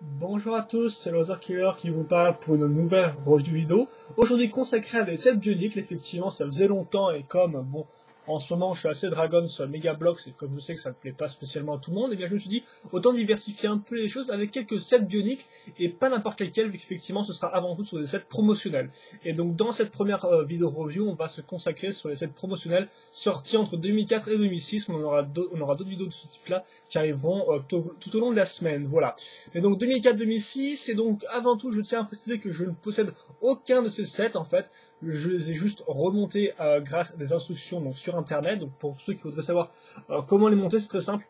Bonjour à tous, c'est Loser Killer qui vous parle pour une nouvelle review vidéo. Aujourd'hui consacrée à des sets bioniques, effectivement ça faisait longtemps et comme bon en ce moment je suis assez Dragon sur Mega Bloks et comme je sais que ça ne plaît pas spécialement à tout le monde, et bien je me suis dit autant diversifier un peu les choses avec quelques sets bioniques et pas n'importe lesquels vu qu'effectivement ce sera avant tout sur des sets promotionnels. Et donc dans cette première vidéo review on va se consacrer sur les sets promotionnels sortis entre 2004 et 2006, on aura d'autres vidéos de ce type là qui arriveront tout au long de la semaine, voilà. Et donc 2004-2006, et donc avant tout je tiens à préciser que je ne possède aucun de ces sets en fait, je les ai juste remontés grâce à des instructions donc, sur internet, donc pour ceux qui voudraient savoir comment les monter c'est très simple.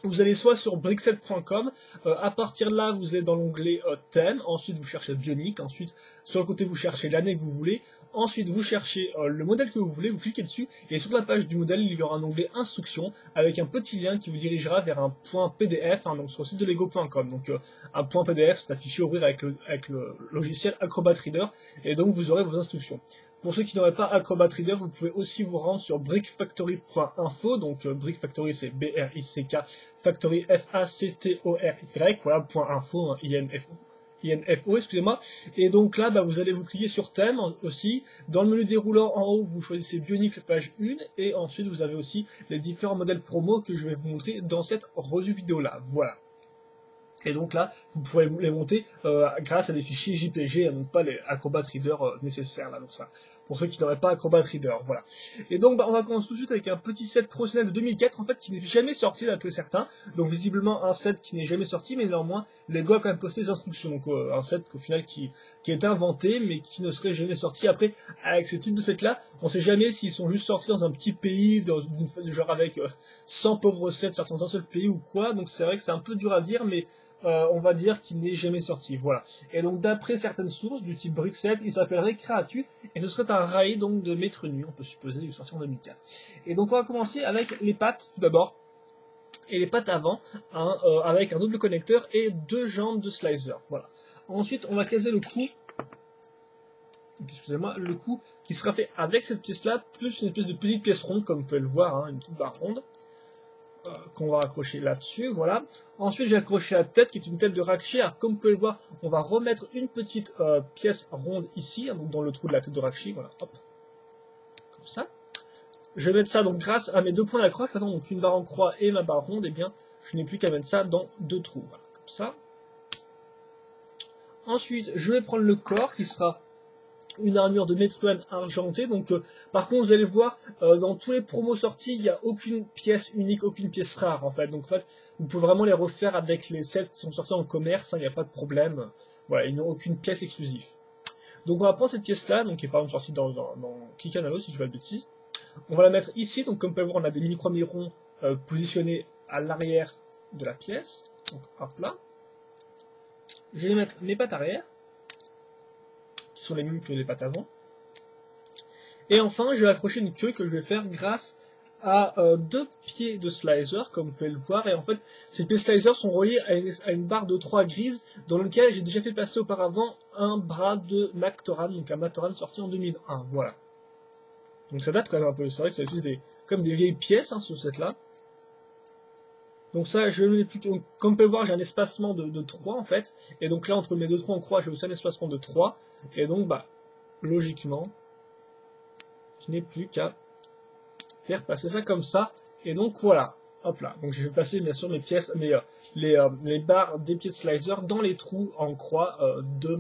Vous allez soit sur brickset.com, à partir de là vous allez dans l'onglet thème, ensuite vous cherchez bionique, ensuite sur le côté vous cherchez l'année que vous voulez, ensuite vous cherchez le modèle que vous voulez, vous cliquez dessus, et sur la page du modèle il y aura un onglet instructions, avec un petit lien qui vous dirigera vers un point PDF, donc sur le site de lego.com, donc un point PDF c'est un fichier à ouvrir avec le logiciel Acrobat Reader, et donc vous aurez vos instructions. Pour ceux qui n'auraient pas Acrobat Reader, vous pouvez aussi vous rendre sur brickfactory.info, donc Brickfactory c'est B-R-I-C-K, Factory F-A-C-T-O-R-Y, voilà, .info, INFO, excusez-moi. Et donc là, vous allez vous cliquer sur thème aussi. Dans le menu déroulant en haut, vous choisissez Bionic page 1, et ensuite vous avez aussi les différents modèles promo que je vais vous montrer dans cette revue vidéo là. Voilà. Et donc là, vous pourrez les monter grâce à des fichiers JPG, et donc pas les Acrobat Reader nécessaires là, donc ça, pour ceux qui n'auraient pas Acrobat Reader, voilà. Et donc on va commencer tout de suite avec un petit set professionnel de 2004, en fait, qui n'est jamais sorti d'après certains, donc visiblement un set qui n'est jamais sorti, mais néanmoins, Lego a quand même posté des instructions, donc un set au final qui est inventé, mais qui ne serait jamais sorti. Après, avec ce type de set là, on ne sait jamais s'ils sont juste sortis dans un petit pays, genre avec 100 pauvres sets sortis dans un seul pays ou quoi, donc c'est vrai que c'est un peu dur à dire, mais on va dire qu'il n'est jamais sorti, voilà. Et donc d'après certaines sources du type Brickset, il s'appellerait Creatu, et ce serait un rail donc de Maître Nu, on peut supposer, du sorti en 2004. Et donc on va commencer avec les pattes tout d'abord, et les pattes avant, avec un double connecteur et deux jambes de slicer, voilà. Ensuite on va caser le cou, excusez-moi, le cou qui sera fait avec cette pièce-là, plus une espèce de petite pièce ronde, comme vous pouvez le voir, une petite barre ronde, qu'on va raccrocher là-dessus, voilà. Ensuite j'ai accroché la tête qui est une tête de Rakshi. Alors comme vous pouvez le voir, on va remettre une petite pièce ronde ici, donc dans le trou de la tête de Rakshi, voilà, hop, comme ça. Je vais mettre ça donc grâce à mes deux points d'accroche, maintenant donc une barre en croix et ma barre ronde, et bien je n'ai plus qu'à mettre ça dans deux trous, voilà, comme ça. Ensuite je vais prendre le corps qui sera une armure de Metroid argentée, donc par contre vous allez voir dans tous les promos sortis il n'y a aucune pièce unique, aucune pièce rare en fait, donc en fait vous pouvez vraiment les refaire avec les sets qui sont sortis en commerce, il n'y a pas de problème, voilà, ils n'ont aucune pièce exclusive. Donc on va prendre cette pièce là, donc qui est par exemple sortie dans Click and Allo si je ne dis pas de bêtises, on va la mettre ici, donc comme vous pouvez voir on a des mini croix ronds positionnés à l'arrière de la pièce, donc hop là, je vais mettre mes pattes arrière, qui sont les mêmes que les pattes avant. Et enfin, je vais accrocher une queue que je vais faire grâce à deux pieds de slicer, comme vous pouvez le voir. Et en fait, ces pieds slicer sont reliés à une barre de 3 grises, dans laquelle j'ai déjà fait passer auparavant un bras de Mactoran, donc un Mactoran sorti en 2001. Voilà. Donc ça date quand même un peu. C'est vrai que c'est juste comme des vieilles pièces, ce set-là. Donc ça, je mets plutôt, comme vous pouvez le voir, j'ai un espacement de 3 en fait. Et donc là, entre mes deux trous en croix, j'ai aussi un espacement de 3. Et donc, logiquement, je n'ai plus qu'à faire passer ça comme ça. Et donc voilà, hop là. Donc je vais passer bien sûr mes pièces, les barres des pieds de slicer dans les trous en croix de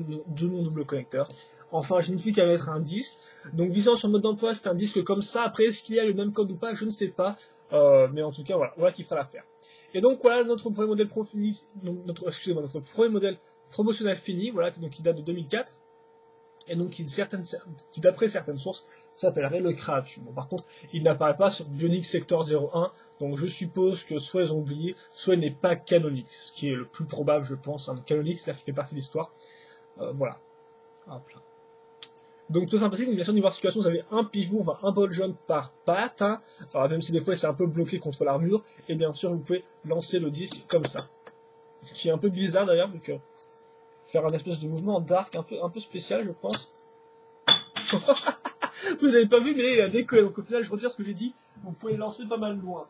mon double connecteur. Enfin, je n'ai plus qu'à mettre un disque. Donc visant sur le mode d'emploi, c'est un disque comme ça. Après, est-ce qu'il y a le même code ou pas, je ne sais pas. Mais en tout cas, voilà qui fera l'affaire. Et donc voilà notre premier modèle notre premier modèle promotionnel fini, voilà, donc qui date de 2004. Et donc qui d'après certaines sources s'appellerait le Creatu. Bon, par contre, il n'apparaît pas sur Bionic Sector 01, donc je suppose que soit ils ont oublié, soit il n'est pas canonique, ce qui est le plus probable, je pense, canonique, c'est-à-dire qu'il fait partie de l'histoire. Voilà. Hop là. Donc tout simplement, bien sûr, niveau articulation, vous avez un pivot, enfin un ball joint par patte, alors même si des fois c'est un peu bloqué contre l'armure, et bien sûr vous pouvez lancer le disque comme ça. Ce qui est un peu bizarre d'ailleurs, vu que faire un espèce de mouvement dark un peu spécial, je pense. Vous avez pas vu, mais il a décollé. Donc au final, je retire ce que j'ai dit. Vous pouvez lancer pas mal loin.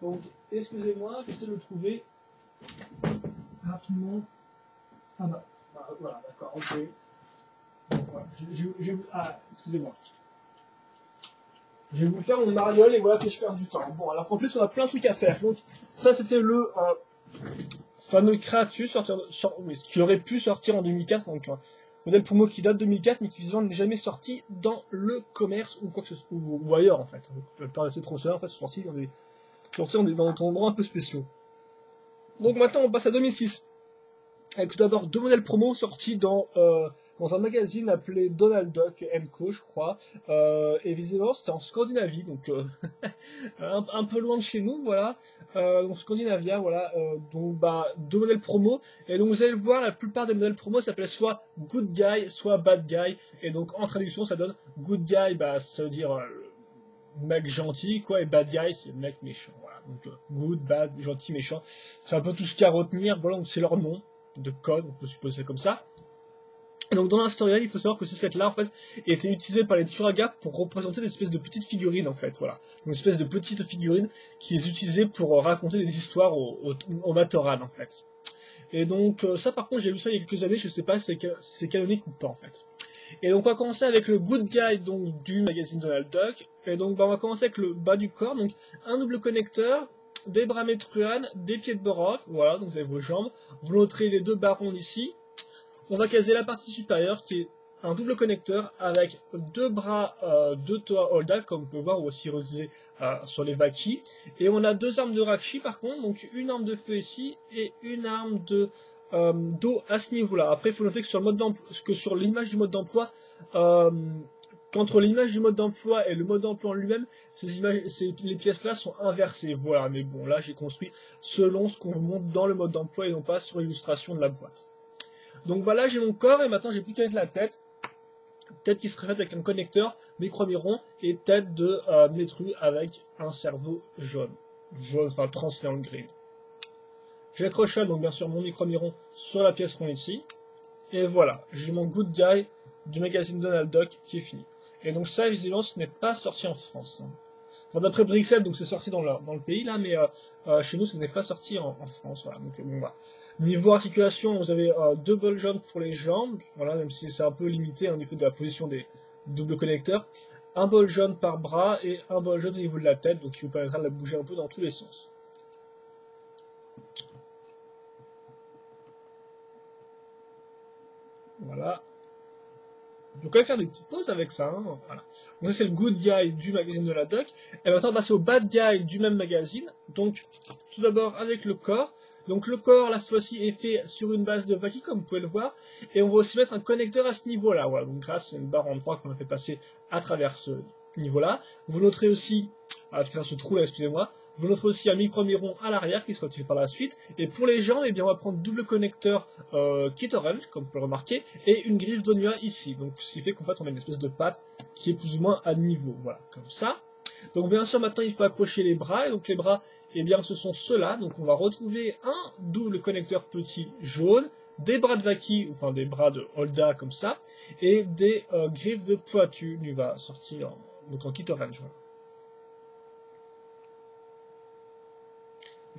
Donc, excusez-moi, j'essaie de le trouver. Hop rapidement. Ah bah, voilà, d'accord, ok. Donc, voilà, excusez-moi. Je vais vous faire mon mariole et voilà que je perds du temps. Bon, alors qu'en plus, on a plein de trucs à faire. Donc, ça, c'était le fameux Kratos qui aurait pu sortir en 2004. Donc, un modèle promo qui date de 2004, mais qui visiblement n'est jamais sorti dans le commerce ou quoi que ce soit, ou ailleurs en fait. La plupart de ces tronçonneurs en fait sont sortis dans des endroits un peu spéciaux. Donc maintenant, on passe à 2006. Avec tout d'abord deux modèles promo sortis dans un magazine appelé Donald Duck Co, je crois, et visiblement c'était en Scandinavie, donc un peu loin de chez nous, voilà, donc Scandinavia, voilà, donc bah deux modèles promo, et donc vous allez le voir, la plupart des modèles promo s'appellent soit Good Guy, soit Bad Guy, et donc en traduction ça donne Good Guy, bah ça veut dire mec gentil, quoi, et Bad Guy c'est mec méchant, voilà, donc Good, Bad, gentil, méchant, c'est un peu tout ce qu'il y a à retenir, voilà, donc c'est leur nom de code, on peut supposer comme ça. Et donc dans la storyline, il faut savoir que ces sets-là, en fait, étaient utilisés par les Turaga pour représenter des espèces de petites figurines, en fait, voilà. Une espèce de petites figurines qui les utilisaient pour raconter des histoires au Matoran, en fait. Et donc ça, par contre, j'ai vu ça il y a quelques années, je sais pas si c'est canonique ou pas, en fait. Et donc on va commencer avec le Good Guy donc, du magazine Donald Duck. Et donc bah, on va commencer avec le bas du corps, donc un double connecteur, des bras Metruan, des pieds de Borok, voilà, donc vous avez vos jambes, vous noterez les deux barons ici. On va caser la partie supérieure qui est un double connecteur avec deux bras de Toa Holda, comme on peut voir, ou aussi réutilisé sur les Vaki. Et on a deux armes de Rakshi par contre, donc une arme de feu ici et une arme de d'eau à ce niveau-là. Après, il faut noter que sur l'image du mode d'emploi, qu'entre l'image du mode d'emploi et le mode d'emploi en lui-même, les pièces-là sont inversées. Voilà, mais bon, là j'ai construit selon ce qu'on vous montre dans le mode d'emploi et non pas sur l'illustration de la boîte. Donc voilà, j'ai mon corps et maintenant j'ai plus qu'à mettre la tête. Tête qui serait faite avec un connecteur micro-miron et tête de Metru avec un cerveau jaune. Jaune, enfin transparent gris. J'accroche donc bien sûr mon micro-miron sur la pièce qu'on est ici. Et voilà, j'ai mon Good Guy du magazine Donald Duck qui est fini. Et donc ça, visiblement, ce n'est pas sorti en France. Enfin, d'après Brixel, donc c'est sorti dans le pays là, mais chez nous, ce n'est pas sorti en France. Voilà. Donc bon, bah. Niveau articulation, vous avez deux ball jumps pour les jambes, voilà, même si c'est un peu limité au niveau de la position des doubles connecteurs. Un ball jump par bras et un ball jump au niveau de la tête, donc qui vous permettra de la bouger un peu dans tous les sens. Voilà. On peut quand même faire des petites pauses avec ça. Hein, voilà. Donc ça c'est le Good Guy du magazine de la Duck. Et maintenant on va passer au Bad Guy du même magazine. Donc tout d'abord avec le corps. Donc le corps là cette fois-ci est fait sur une base de Vaki comme vous pouvez le voir. Et on va aussi mettre un connecteur à ce niveau-là. Voilà. Donc grâce à une barre en 3 qu'on a fait passer à travers ce niveau-là. Vous noterez aussi, à travers ce trou là, excusez-moi. Vous noterez aussi un micro-miron à l'arrière qui sera utilisé par la suite. Et pour les jambes, eh bien, on va prendre double connecteur Kit Orange, comme vous pouvez le remarquer, et une griffe d'Onua ici. Donc, ce qui fait qu'en fait, on a une espèce de patte qui est plus ou moins à niveau. Voilà, comme ça. Donc, bien sûr, maintenant, il faut accrocher les bras. Et donc, les bras, eh bien, ce sont ceux-là. Donc, on va retrouver un double connecteur petit jaune, des bras de Vaki, enfin des bras de Holda, comme ça, et des griffes de Poitu. Il va sortir donc en Kit Orange. Voilà.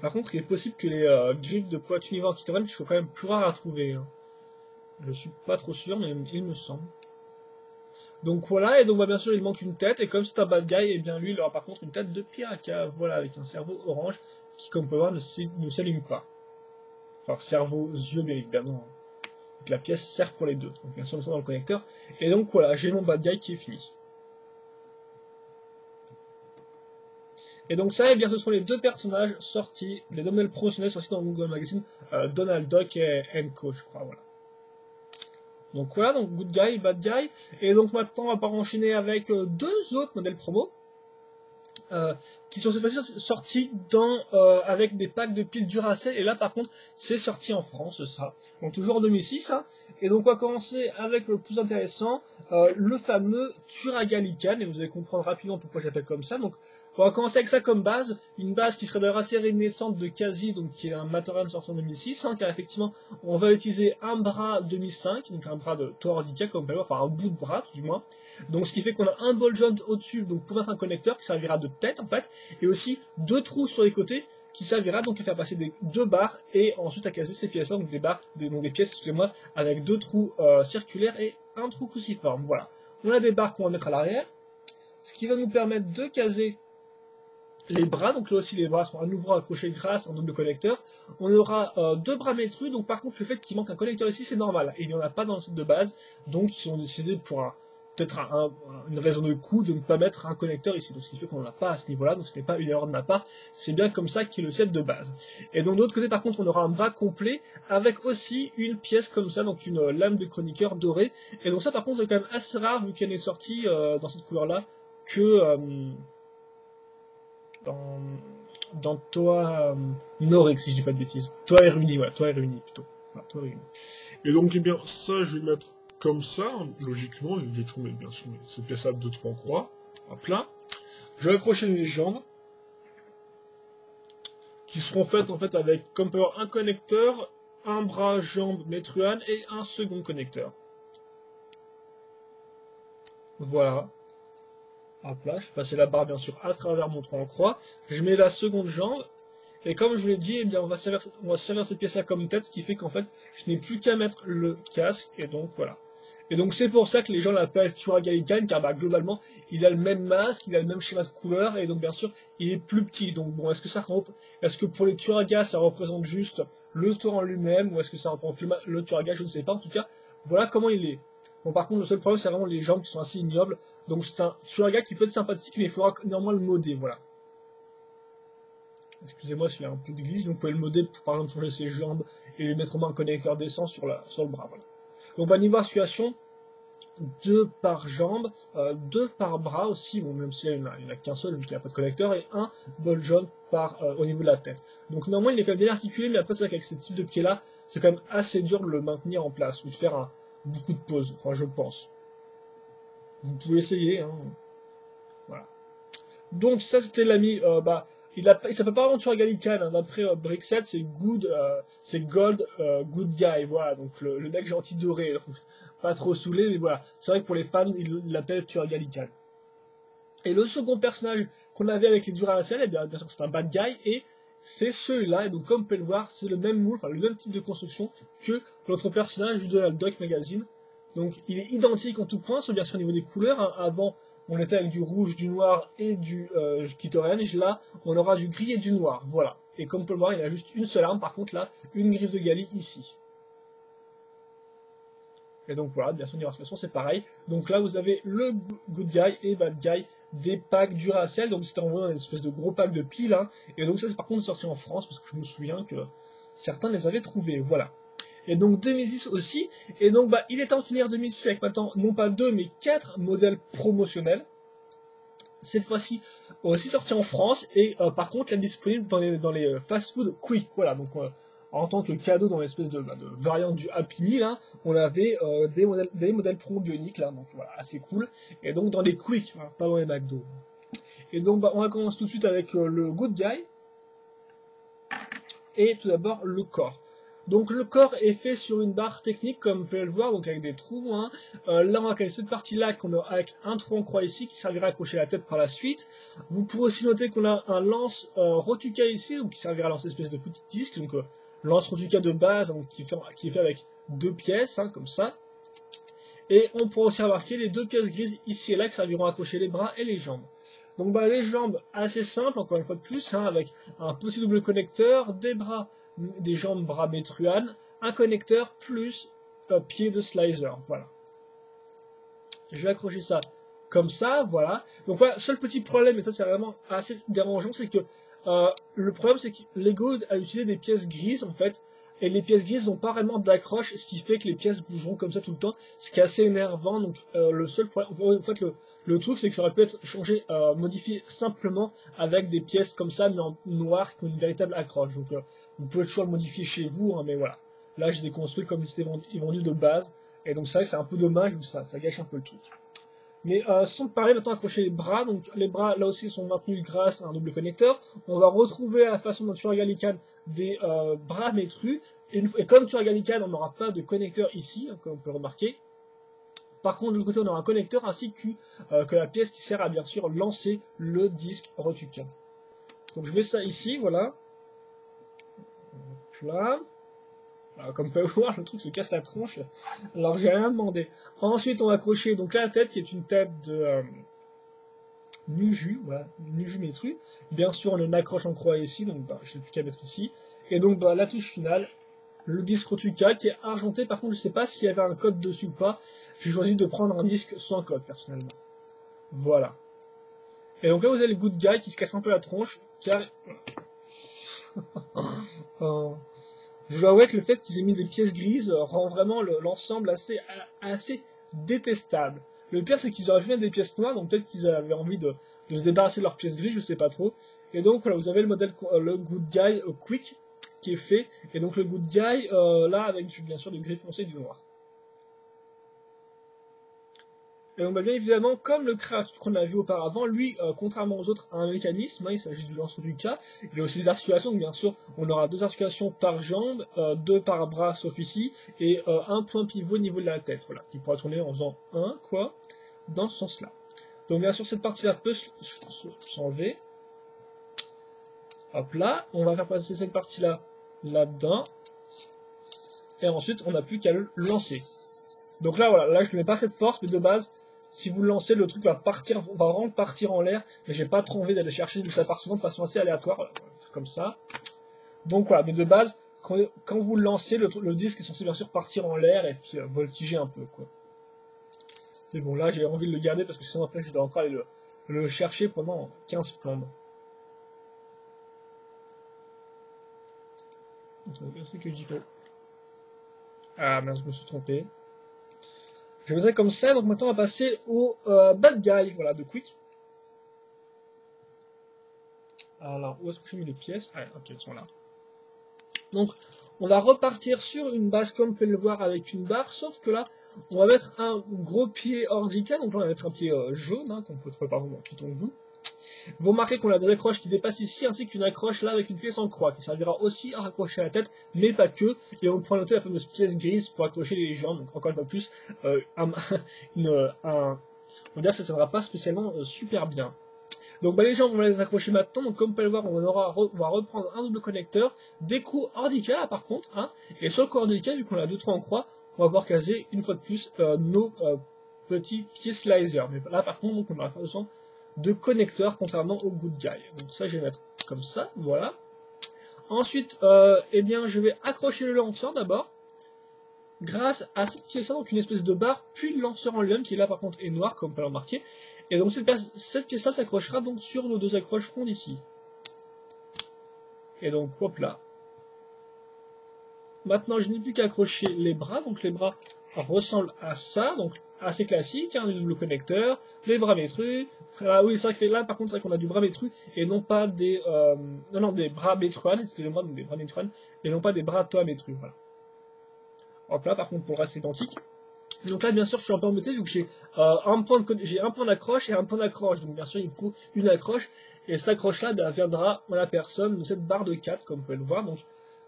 Par contre, il est possible que les griffes de Poitu Niva en Kit Orange soient quand même plus rares à trouver. Hein. Je suis pas trop sûr, mais il me semble. Donc voilà, et donc bah, bien sûr, il manque une tête, et comme c'est un bad guy, et bien lui, il aura par contre une tête de piraka, voilà, avec un cerveau orange, qui, comme on peut voir, ne s'allume pas. Enfin, cerveau, yeux, bien évidemment. Donc la pièce sert pour les deux. Donc bien sûr, on met ça dans le connecteur. Et donc voilà, j'ai mon bad guy qui est fini. Et donc ça, eh bien, ce sont les deux personnages sortis, les deux modèles promotionnels sortis dans le magazine Donald Duck et Co, je crois, voilà. Donc voilà, donc Good Guy, Bad Guy. Et donc maintenant, on va enchaîner avec deux autres modèles promo. Qui sont cette fois-ci sortis avec des packs de piles Duracell, et là par contre c'est sorti en France ça, donc toujours en 2006 hein. Et donc on va commencer avec le plus intéressant, le fameux Turagalican, et vous allez comprendre rapidement pourquoi ça s'appelle comme ça. Donc on va commencer avec ça comme base, une base qui serait d'ailleurs assez réminiscente de Kazi, donc qui est un Matoran sorti en 2006, hein, car effectivement on va utiliser un bras 2005, donc un bras de Toardika comme on peut le voir, enfin un bout de bras tout du moins, donc ce qui fait qu'on a un ball joint au-dessus, donc pour mettre un connecteur qui servira de tête en fait, et aussi deux trous sur les côtés qui servira donc à faire passer deux barres et ensuite à caser ces pièces-là, donc des pièces, excusez-moi, avec deux trous circulaires et un trou cruciforme. Voilà. On a des barres qu'on va mettre à l'arrière, ce qui va nous permettre de caser les bras, donc là aussi les bras sont à nouveau accrochés grâce à un double connecteur. On aura deux bras métrus, donc par contre le fait qu'il manque un connecteur ici c'est normal, et il n'y en a pas dans le set de base, donc ils ont décidé pour peut-être une raison de coût de ne pas mettre un connecteur ici, donc ce qui fait qu'on n'en a pas à ce niveau là, donc ce n'est pas une erreur de ma part, c'est bien comme ça qu'est le set de base. Et donc de l'autre côté par contre on aura un bras complet avec aussi une pièce comme ça, donc une lame de chroniqueur dorée, et donc ça par contre c'est quand même assez rare vu qu'elle est sortie dans cette couleur là que dans Toa Norek, si je dis pas de bêtises. Toa est réuni, voilà, Toa est réuni plutôt. Voilà, Toa est réuni. Et donc, eh bien, ça, je vais le mettre comme ça, logiquement. J'ai toujours, bien sûr, ces pièces-là de 3 en croix, à plat. Je vais accrocher les jambes, qui seront faites, en fait, avec, comme peut y avoir un connecteur, un bras, jambe, Metruan, et un second connecteur. Voilà. Hop là, je vais passer la barre bien sûr à travers mon trou en croix. Je mets la seconde jambe. Et comme je vous l'ai dit, eh bien, on va servir cette pièce là comme tête, ce qui fait qu'en fait, je n'ai plus qu'à mettre le casque. Et donc voilà. Et donc c'est pour ça que les gens l'appellent Turagalican, car bah, globalement, il a le même masque, il a le même schéma de couleur, et donc bien sûr, il est plus petit. Donc bon, est-ce que pour les Turagas, ça représente juste le tour en lui-même, ou est-ce que ça représente le Turaga, je ne sais pas. En tout cas, voilà comment il est. Bon, par contre, le seul problème, c'est vraiment les jambes qui sont assez ignobles. Donc, c'est un Turaga qui peut être sympathique, mais il faudra néanmoins le modder, voilà. Excusez-moi s'il y a un peu de glitch, donc vous pouvez le modder pour, par exemple, changer ses jambes et lui mettre au moins un connecteur d'essence sur le bras, voilà. Donc, bah, niveau situation, 2 par jambe, 2 par bras aussi, bon, même s'il n'y en a qu'un seul, vu qu'il n'y a pas de connecteur, et un bol jaune au niveau de la tête. Donc, normalement, il est quand même bien articulé, mais après, c'est vrai qu'avec ce type de pied-là, c'est quand même assez dur de le maintenir en place, ou de faire beaucoup de pauses, enfin je pense. Vous pouvez essayer, hein. Voilà. Donc ça c'était l'ami, il s'appelle pas vraiment Turagalican, hein. D'après Brixel c'est Gold Good Guy, voilà, donc le mec gentil doré, pas trop saoulé, mais voilà, c'est vrai que pour les fans ils l'appellent Turagalican. Et le second personnage qu'on avait avec les Duracell, eh bien sûr c'est un bad guy, et c'est celui-là, et donc comme vous pouvez le voir, c'est le même moule, enfin le même type de construction que l'autre personnage du Donald Duck Magazine. Donc il est identique en tout point, sauf bien sûr au niveau des couleurs, hein. Avant on était avec du rouge, du noir et du kit orange, là on aura du gris et du noir, voilà. Et comme on peut le voir, il a juste une seule arme, par contre là, une griffe de Gali ici. Et donc voilà, bien sûr, niveau façon c'est pareil. Donc là, vous avez le Good Guy et Bad Guy des packs Duracell. Donc c'était envoyé dans une espèce de gros pack de piles. Hein. Et donc ça, c'est par contre sorti en France, parce que je me souviens que certains les avaient trouvés. Voilà. Et donc 2006 aussi. Et donc bah, il est en finir 2006 avec maintenant, non pas 2, mais 4 modèles promotionnels. Cette fois-ci aussi sorti en France. Et par contre, là, disponible dans les fast-food quick. Voilà, donc... en tant que cadeau dans l'espèce de variante du Happy Meal, hein, on avait des modèles promo bioniques, là, donc voilà, assez cool. Et donc dans les quick, hein, pas dans les McDo. Et donc bah, on va commencer tout de suite avec le Good Guy. Et tout d'abord le corps. Donc le corps est fait sur une barre technique comme vous pouvez le voir, donc avec des trous. Hein. Là on va caler cette partie-là qu'on a avec un trou en croix ici qui servira à accrocher la tête par la suite. Vous pourrez aussi noter qu'on a un lance Rotuka ici, donc qui servira à lancer une espèce de petit disque. Donc lance Rotuka de base, hein, qui est fait avec 2 pièces, hein, comme ça. Et on pourra aussi remarquer les 2 pièces grises ici et là qui serviront à accrocher les bras et les jambes. Donc bah, les jambes assez simples, encore une fois de plus, hein, avec un petit double connecteur, des jambes bras Metruan, un connecteur plus pied de slicer, voilà. Je vais accrocher ça comme ça, voilà. Donc voilà, seul petit problème, et ça c'est vraiment assez dérangeant, c'est que le problème c'est que Lego a utilisé des pièces grises en fait, et les pièces grises n'ont pas vraiment d'accroche, ce qui fait que les pièces bougeront comme ça tout le temps, ce qui est assez énervant. Donc le seul problème, en fait le truc c'est que ça aurait pu être changé, modifié simplement avec des pièces comme ça mais en noir qui ont une véritable accroche. Donc vous pouvez toujours le modifier chez vous, hein, mais voilà. Là j'ai déconstruit comme c'était vendu de base, et donc ça c'est un peu dommage, ça gâche un peu le truc. Mais sans parler maintenant accrocher les bras, donc les bras là aussi sont maintenus grâce à un double connecteur. On va retrouver à la façon d'un Turagalican des bras métrus, et comme Turagalican on n'aura pas de connecteur ici, hein, comme on peut le remarquer. Par contre de l'autre côté on aura un connecteur ainsi que la pièce qui sert à bien sûr lancer le disque Rotuka. Donc je mets ça ici, voilà. là. Alors, comme vous pouvez voir, le truc se casse la tronche. Alors j'ai rien demandé. Ensuite, on va accrocher donc la tête qui est une tête de Nuju, voilà, Nuju Metru. Bien sûr, on en accroche en croix ici, donc bah, je n'ai plus qu'à mettre ici. Et donc bah, la touche finale, le disque Rotuka qui est argenté. Par contre, je ne sais pas s'il y avait un code dessus ou pas. J'ai choisi de prendre un disque sans code personnellement. Voilà. Et donc là, vous avez le Good Guy qui se casse un peu la tronche, car je dois avouer que le fait qu'ils aient mis des pièces grises rend vraiment l'ensemble assez détestable. Le pire, c'est qu'ils auraient pu mettre des pièces noires, donc peut-être qu'ils avaient envie de se débarrasser de leurs pièces grises, je sais pas trop. Et donc, voilà, vous avez le modèle, le Good Guy Quick, qui est fait. Et donc, le Good Guy, là, avec bien sûr du gris foncé et du noir. Et donc, bah, bien évidemment, comme le créature qu'on a vu auparavant, lui, contrairement aux autres, a un mécanisme, hein, il s'agit du lance du cas. Il y a aussi des articulations, donc bien sûr, on aura 2 articulations par jambe, 2 par bras, sauf ici, et un point pivot au niveau de la tête, voilà, qui pourra tourner en faisant dans ce sens-là. Donc bien sûr, cette partie-là peut s'enlever. Hop là, on va faire passer cette partie-là là-dedans, et ensuite, on n'a plus qu'à le lancer. Donc là, voilà, là je ne mets pas cette force, mais de base, si vous le lancez, le truc va vraiment partir en l'air, mais j'ai pas trop envie d'aller chercher, donc ça part souvent de façon assez aléatoire, voilà, comme ça. Donc voilà, mais de base, quand vous le lancez, le disque est censé bien sûr partir en l'air et puis voltiger un peu, quoi. Mais bon, là j'ai envie de le garder parce que sinon après je dois encore aller le chercher pendant 15 plombes. Qu'est-ce que je dis? Ah mince, je me suis trompé. Je faisais comme ça, donc maintenant on va passer au Bad Guy, voilà, de Quick. Alors, où est-ce que j'ai mis les pièces? Ah, ok, elles sont là. Donc, on va repartir sur une base comme vous pouvez le voir avec une barre, sauf que là, on va mettre un gros pied ordica, donc là on va mettre un pied jaune, hein, qu'on peut trouver par exemple qui tombe vous. Vous remarquez qu'on a des accroches qui dépassent ici, ainsi qu'une accroche là avec une pièce en croix, qui servira aussi à raccrocher la tête, mais pas que. Et on pourra noter la fameuse pièce grise pour accrocher les jambes. Donc encore une fois plus, on va dire que ça ne tiendra pas spécialement super bien. Donc bah, les jambes, on va les accrocher maintenant. Donc comme vous pouvez le voir, on va reprendre un double connecteur, des coups ordica là par contre, hein, et sur le coup ordica, vu qu'on a 2 trous en croix, on va pouvoir caser une fois de plus nos petits pieds slicer. Mais là par contre, donc, on n'aura pas besoin de connecteur contrairement au Good Guy. Donc ça je vais mettre comme ça, voilà. Ensuite, eh bien je vais accrocher le lanceur d'abord, grâce à cette pièce-là, donc une espèce de barre, puis le lanceur en lui-même qui là par contre est noir comme on peut le remarquer. Et donc cette pièce-là s'accrochera donc sur nos 2 accroches rondes ici. Et donc hop là. Maintenant je n'ai plus qu'à accrocher les bras, donc les bras ressemblent à ça, donc assez classique, hein, les doubles connecteurs, les bras métrus. Ah oui, c'est vrai que là par contre c'est vrai qu'on a du bras métru et non pas des des bras métruan, excusez-moi, des bras métruan, et non pas des bras toa métru, voilà. Hop là, par contre pour le reste c'est identique. Donc là bien sûr je suis un peu embêté vu que j'ai un point d'accroche et un point d'accroche, donc bien sûr il me faut une accroche, et cette accroche là viendra à la personne de cette barre de 4 comme vous pouvez le voir. Donc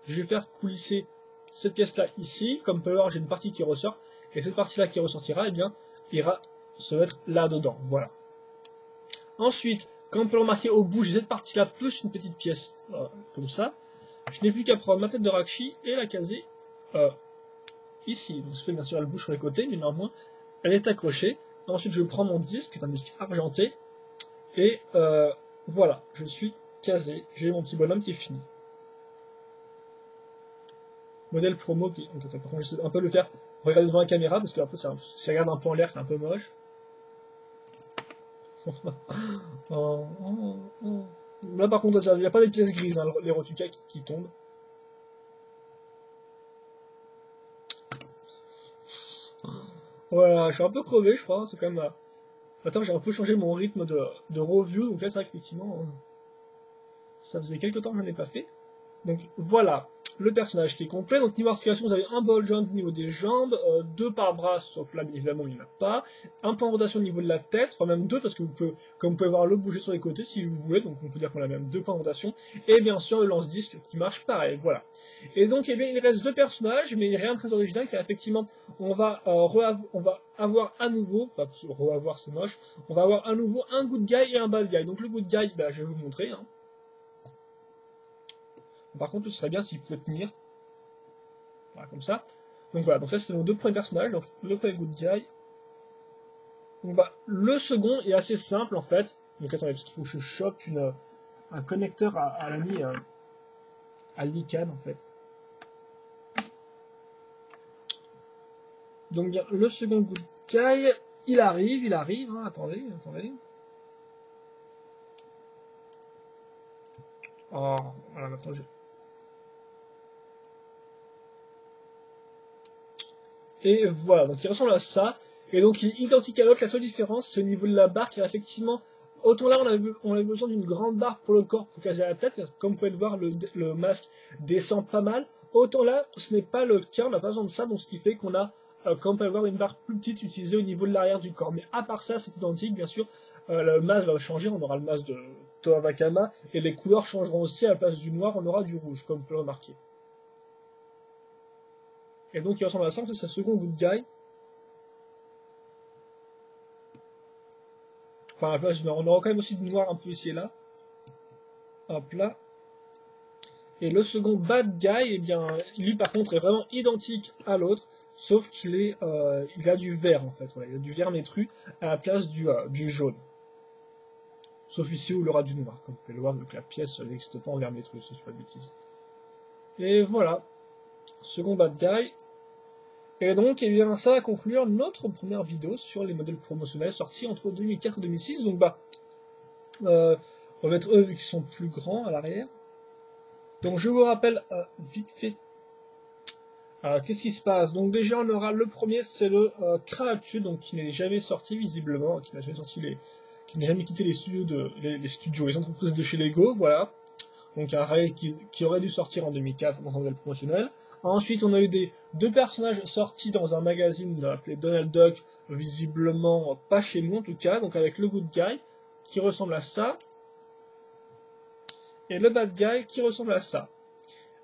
je vais faire coulisser cette pièce là ici, comme vous pouvez le voir j'ai une partie qui ressort, et cette partie là qui ressortira, eh bien, ira se mettre là dedans, voilà. Ensuite, comme on peut le remarquer au bout, j'ai cette partie là plus une petite pièce, comme ça. Je n'ai plus qu'à prendre ma tête de Rakshi et la caser ici. Donc, ça fait bien sûr elle bouge sur les côtés, mais néanmoins, elle est accrochée. Ensuite, je prends mon disque, qui est un disque argenté, et voilà, je suis casé, j'ai mon petit bonhomme qui est fini. Modèle promo qui... Donc, attends, par contre, j'essaie un peu de le faire. Regardez devant la caméra, parce que après, si ça regarde un peu en l'air, c'est un peu moche. Là, par contre, il n'y a pas des pièces grises, hein, les Rotuka qui tombent. Voilà, je suis un peu crevé, je crois. C'est quand même... Attends, j'ai un peu changé mon rythme de review, donc là, c'est vrai qu'effectivement, ça faisait quelques temps que je n'en ai pas fait. Donc, voilà. Le personnage qui est complet. Donc niveau articulation, vous avez un ball joint au niveau des jambes, 2 par bras, sauf là, bien évidemment, il n'y en a pas. Un point de rotation au niveau de la tête, enfin même 2, parce que comme vous pouvez voir, le bouger sur les côtés si vous voulez, donc on peut dire qu'on a même 2 points de rotation. Et bien sûr, le lance-disque qui marche pareil, voilà. Et donc, eh bien, il reste 2 personnages, mais rien de très original, car effectivement, on va avoir à nouveau, pas reavoir c'est moche, on va avoir à nouveau un good guy et un bad guy. Donc le good guy, bah, je vais vous montrer, hein. Par contre, ce serait bien s'il pouvait tenir. Voilà, comme ça. Donc voilà, donc ça c'est nos deux premiers personnages, donc le premier Good Guy. Donc bah, le second est assez simple en fait. Donc attendez, parce qu'il faut que je chope un connecteur à l'ami à l'ICANN en fait. Donc bien, le second Good Guy, il arrive, hein, attendez. Oh, voilà, maintenant j'ai... Et voilà, donc il ressemble à ça. Et donc il est identique à l'autre, la seule différence c'est au niveau de la barre car effectivement, autant là on avait besoin d'une grande barre pour le corps pour caser la tête, comme vous pouvez le voir le masque descend pas mal, autant là ce n'est pas le cas, on n'a pas besoin de ça, donc ce qui fait qu'on a, comme vous pouvez le voir, une barre plus petite utilisée au niveau de l'arrière du corps. Mais à part ça c'est identique, bien sûr, le masque va changer, on aura le masque de Toa Wakama, et les couleurs changeront aussi, à la place du noir on aura du rouge, comme vous pouvez le remarquer. Et donc il ressemble à ça, c'est le second Good Guy. Enfin, à la place du noir. On aura quand même aussi du noir un peu ici et là. Hop là. Et le second Bad Guy, eh bien, lui par contre est vraiment identique à l'autre, sauf qu'il est, il a du vert en fait. Voilà, il a du vert métru à la place du jaune. Sauf ici où il aura du noir, comme vous pouvez le voir, vu que la pièce n'existe pas en vert métru, si je ne dis pas de bêtises. Et voilà. Second Bad Guy. Et donc, eh bien, ça va conclure notre première vidéo sur les modèles promotionnels sortis entre 2004 et 2006. Donc, bah, on va mettre eux qui sont plus grands à l'arrière. Donc, je vous rappelle vite fait. Qu'est-ce qui se passe? Donc, déjà, on aura le premier, c'est le Creatu, donc qui n'est jamais sorti visiblement, qui n'a jamais sorti qui n'a jamais quitté les studios les entreprises de chez Lego, voilà. Donc, un rail qui aurait dû sortir en 2004 dans un modèle promotionnel. Ensuite, on a eu deux personnages sortis dans un magazine appelé Donald Duck, visiblement pas chez nous en tout cas, donc avec le Good Guy qui ressemble à ça, et le Bad Guy qui ressemble à ça.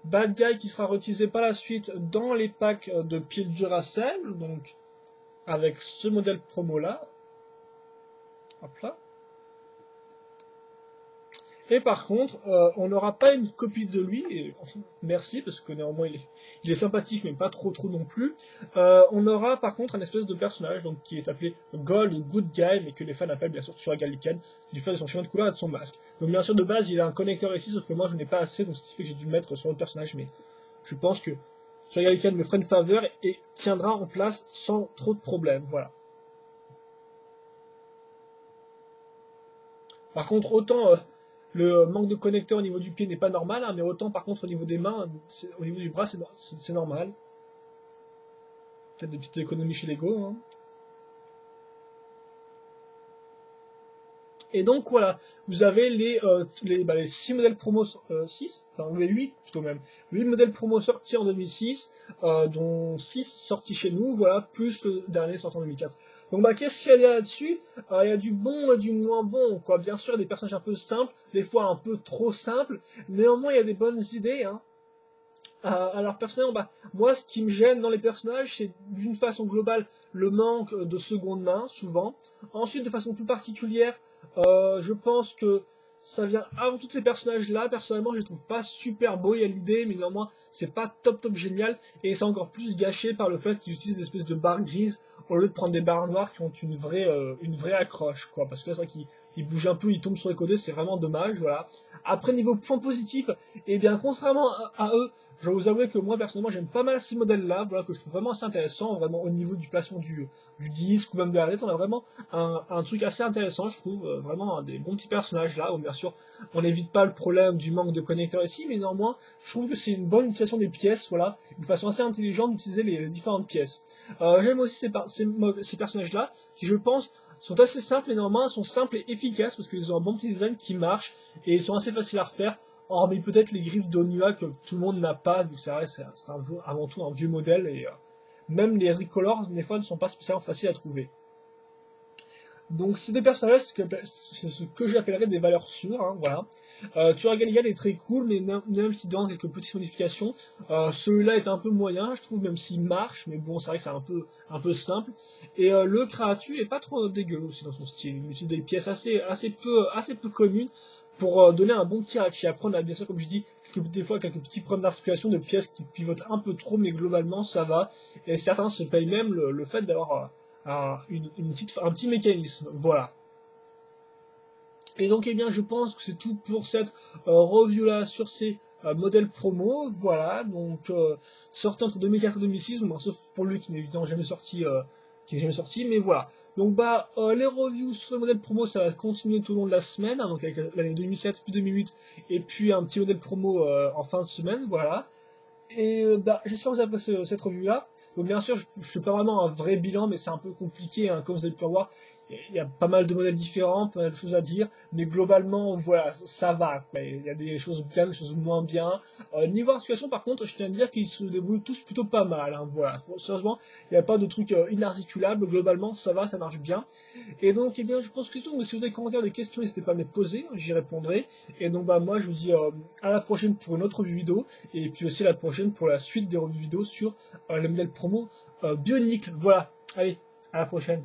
Bad Guy qui sera réutilisé par la suite dans les packs de piles Duracell, donc avec ce modèle promo là. Hop là. Et par contre, on n'aura pas une copie de lui, et enfin, merci, parce que néanmoins il est sympathique, mais pas trop non plus. On aura par contre un espèce de personnage donc, qui est appelé Gold ou Good Guy, mais que les fans appellent bien sûr Tsuragalikan, du fait de son chemin de couleur et de son masque. Donc bien sûr de base il a un connecteur ici, sauf que moi je n'ai pas assez, donc ce qui fait que j'ai dû le mettre sur le personnage, mais je pense que Tsuragalikan me fera une faveur et tiendra en place sans trop de problèmes, voilà. Par contre, autant... le manque de connecteur au niveau du pied n'est pas normal, hein, mais autant par contre au niveau des mains, au niveau du bras, c'est normal. Peut-être des petites économies chez Lego. Hein. Et donc voilà, vous avez les 6 modèles promo, 6, enfin les 8 plutôt même, 8 modèles promo sortis en 2006, dont 6 sortis chez nous, voilà, plus le dernier sorti en 2004. Donc bah qu'est-ce qu'il y a là-dessus? Il y a du bon et du moins bon, quoi. Bien sûr, des personnages un peu simples, des fois un peu trop simples, néanmoins il y a des bonnes idées, hein. Alors personnellement, bah, moi ce qui me gêne dans les personnages, c'est d'une façon globale le manque de seconde main, souvent. Ensuite, de façon plus particulière, je pense que ça vient avant tous ces personnages-là. Personnellement, je les trouve pas super beaux, il y a l'idée, mais néanmoins, c'est pas top génial. Et c'est encore plus gâché par le fait qu'ils utilisent des espèces de barres grises au lieu de prendre des barres noires qui ont une vraie accroche, quoi. Parce que c'est vrai qu'ils bougent un peu, ils tombent sur les côtés, c'est vraiment dommage, voilà. Après, niveau point positif, eh bien, contrairement à eux, je vais vous avouer que moi, personnellement, j'aime pas mal ces modèles-là, voilà, que je trouve vraiment assez intéressant, vraiment au niveau du placement du disque ou même de la tête, on a vraiment un truc assez intéressant, je trouve, vraiment des bons petits personnages là, où bien sûr, on n'évite pas le problème du manque de connecteurs ici, mais néanmoins, je trouve que c'est une bonne utilisation des pièces, voilà, une façon assez intelligente d'utiliser les différentes pièces. J'aime aussi ces personnages-là, qui je pense, sont assez simples, mais néanmoins sont simples et efficaces, parce qu'ils ont un bon petit design qui marche, et ils sont assez faciles à refaire, hormis peut-être les griffes d'Onua que tout le monde n'a pas, vu que c'est vrai, c'est avant tout un vieux modèle, et même les recolors, des fois, ne sont pas spécialement faciles à trouver. Donc c'est des personnages, c'est ce que j'appellerais des valeurs sûres, hein, voilà. Tsuragalikan est très cool, mais même s'il demande quelques petites modifications, celui-là est un peu moyen, je trouve, même s'il marche, mais bon, c'est vrai que c'est un peu simple. Et le Creatu est pas trop dégueu aussi dans son style, il utilise des pièces assez peu communes pour donner un bon tir à qui. Après on a bien sûr, comme je dis, des fois quelques petits problèmes d'articulation de pièces qui pivotent un peu trop, mais globalement ça va. Et certains se payent même le fait d'avoir un petit mécanisme. Voilà. Et donc, eh bien, je pense que c'est tout pour cette review-là sur ces modèles promo. Voilà, donc sorti entre 2004 et 2006, bon, sauf pour lui qui n'est évidemment jamais sorti, mais voilà. Donc, les reviews sur les modèles promo, ça va continuer tout au long de la semaine, hein, donc avec l'année 2007 puis 2008, et puis un petit modèle promo en fin de semaine, voilà. Et j'espère que vous avez apprécié cette revue-là. Donc bien sûr, je ne fais pas vraiment un vrai bilan, mais c'est un peu compliqué, hein, comme vous avez pu voir. Il y a pas mal de modèles différents, pas mal de choses à dire, mais globalement, voilà, ça va, quoi. Il y a des choses bien, des choses moins bien. Niveau articulation, par contre, je tiens à dire qu'ils se débrouillent tous plutôt pas mal, hein, voilà. Sérieusement, il n'y a pas de trucs inarticulables, globalement, ça va, ça marche bien. Et donc, eh bien, je pense que c'est tout. Mais si vous avez des commentaires, des questions, n'hésitez pas à me les poser, j'y répondrai. Et donc, moi, je vous dis à la prochaine pour une autre revue vidéo, et puis aussi à la prochaine pour la suite des revues vidéo sur les modèles promo Bionicle. Voilà, allez, à la prochaine.